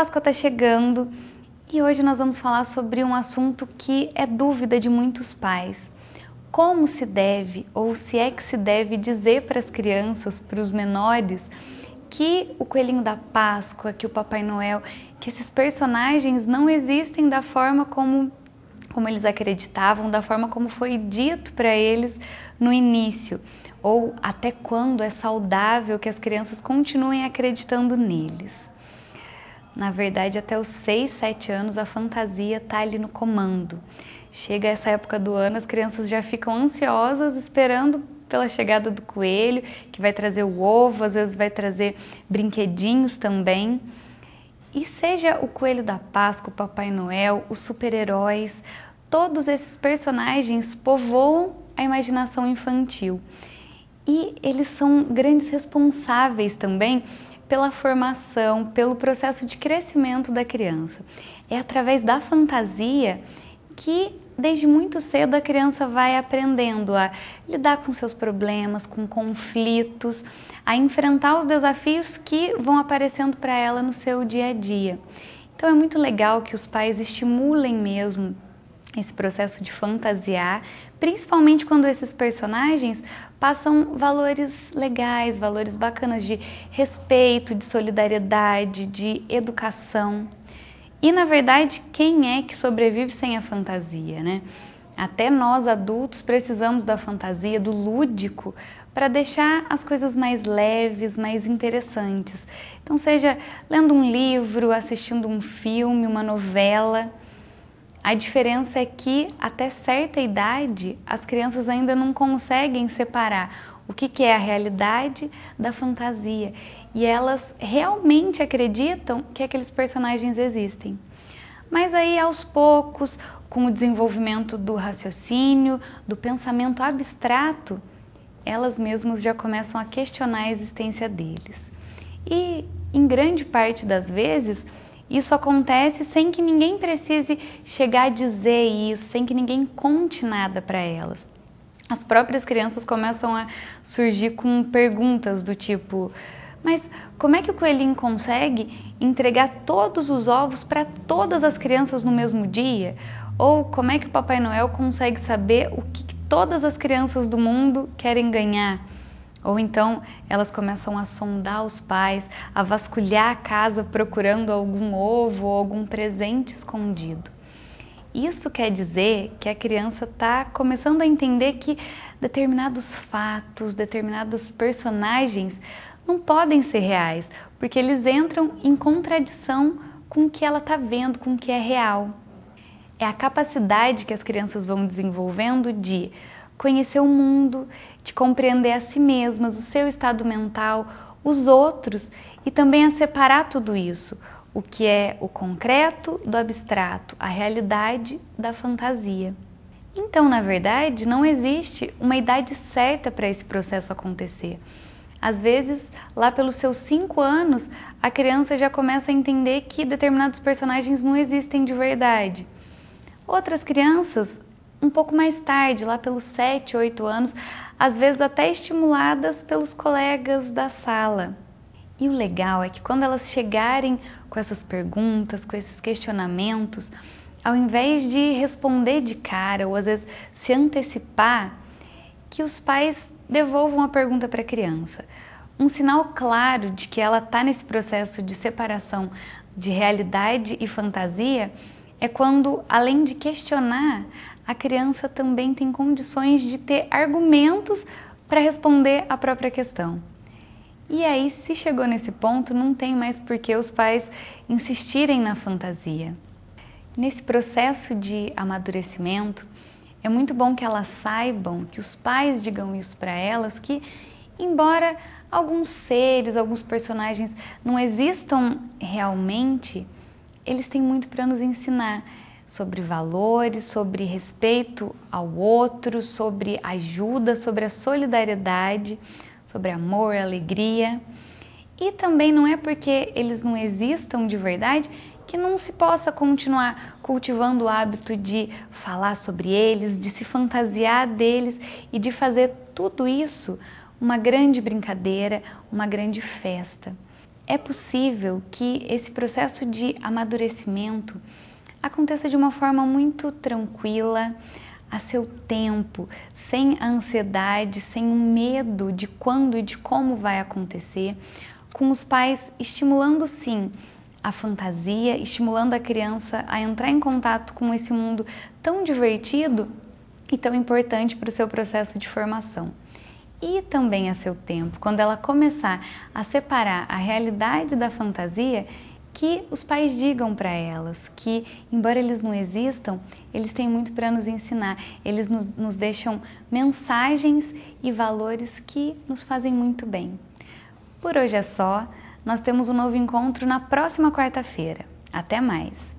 Páscoa está chegando e hoje nós vamos falar sobre um assunto que é dúvida de muitos pais. Como se deve, ou se é que se deve dizer para as crianças, para os menores, que o Coelhinho da Páscoa, que o Papai Noel, que esses personagens não existem da forma como eles acreditavam, da forma como foi dito para eles no início, ou até quando é saudável que as crianças continuem acreditando neles. Na verdade, até os 6, 7 anos a fantasia está ali no comando. Chega essa época do ano, as crianças já ficam ansiosas esperando pela chegada do coelho, que vai trazer o ovo, às vezes vai trazer brinquedinhos também. E seja o Coelho da Páscoa, o Papai Noel, os super-heróis, todos esses personagens povoam a imaginação infantil. E eles são grandes responsáveis também pela formação, pelo processo de crescimento da criança. É através da fantasia que desde muito cedo a criança vai aprendendo a lidar com seus problemas, com conflitos, a enfrentar os desafios que vão aparecendo para ela no seu dia a dia. Então é muito legal que os pais estimulem mesmo esse processo de fantasiar, principalmente quando esses personagens passam valores legais, valores bacanas de respeito, de solidariedade, de educação. E na verdade, quem é que sobrevive sem a fantasia, né? Até nós adultos precisamos da fantasia, do lúdico, para deixar as coisas mais leves, mais interessantes. Então seja lendo um livro, assistindo um filme, uma novela. A diferença é que até certa idade as crianças ainda não conseguem separar o que é a realidade da fantasia e elas realmente acreditam que aqueles personagens existem. Mas aí aos poucos, com o desenvolvimento do raciocínio, do pensamento abstrato, elas mesmas já começam a questionar a existência deles. E em grande parte das vezes, isso acontece sem que ninguém precise chegar a dizer isso, sem que ninguém conte nada para elas. As próprias crianças começam a surgir com perguntas do tipo: mas como é que o coelhinho consegue entregar todos os ovos para todas as crianças no mesmo dia? Ou como é que o Papai Noel consegue saber o que todas as crianças do mundo querem ganhar? Ou então elas começam a sondar os pais, a vasculhar a casa procurando algum ovo ou algum presente escondido. Isso quer dizer que a criança está começando a entender que determinados fatos, determinados personagens não podem ser reais, porque eles entram em contradição com o que ela está vendo, com o que é real. É a capacidade que as crianças vão desenvolvendo de conhecer o mundo, de compreender a si mesmas, o seu estado mental, os outros e também a separar tudo isso, o que é o concreto do abstrato, a realidade da fantasia. Então, na verdade, não existe uma idade certa para esse processo acontecer. Às vezes, lá pelos seus 5 anos, a criança já começa a entender que determinados personagens não existem de verdade. Outras crianças, um pouco mais tarde, lá pelos 7, 8 anos, às vezes até estimuladas pelos colegas da sala. E o legal é que quando elas chegarem com essas perguntas, com esses questionamentos, ao invés de responder de cara ou às vezes se antecipar, que os pais devolvam a pergunta para a criança. Um sinal claro de que ela está nesse processo de separação de realidade e fantasia é quando, além de questionar, a criança também tem condições de ter argumentos para responder a própria questão. E aí, se chegou nesse ponto, não tem mais por que os pais insistirem na fantasia. Nesse processo de amadurecimento, é muito bom que elas saibam, que os pais digam isso para elas, que embora alguns seres, alguns personagens não existam realmente, eles têm muito para nos ensinar sobre valores, sobre respeito ao outro, sobre ajuda, sobre a solidariedade, sobre amor, alegria. E também não é porque eles não existam de verdade que não se possa continuar cultivando o hábito de falar sobre eles, de se fantasiar deles e de fazer tudo isso uma grande brincadeira, uma grande festa. é possível que esse processo de amadurecimento aconteça de uma forma muito tranquila, a seu tempo, sem a ansiedade, sem o medo de quando e de como vai acontecer, com os pais estimulando sim a fantasia, estimulando a criança a entrar em contato com esse mundo tão divertido e tão importante para o seu processo de formação. E também a seu tempo, quando ela começar a separar a realidade da fantasia, que os pais digam para elas que, embora eles não existam, eles têm muito para nos ensinar. Eles nos deixam mensagens e valores que nos fazem muito bem. Por hoje é só. Nós temos um novo encontro na próxima quarta-feira. Até mais!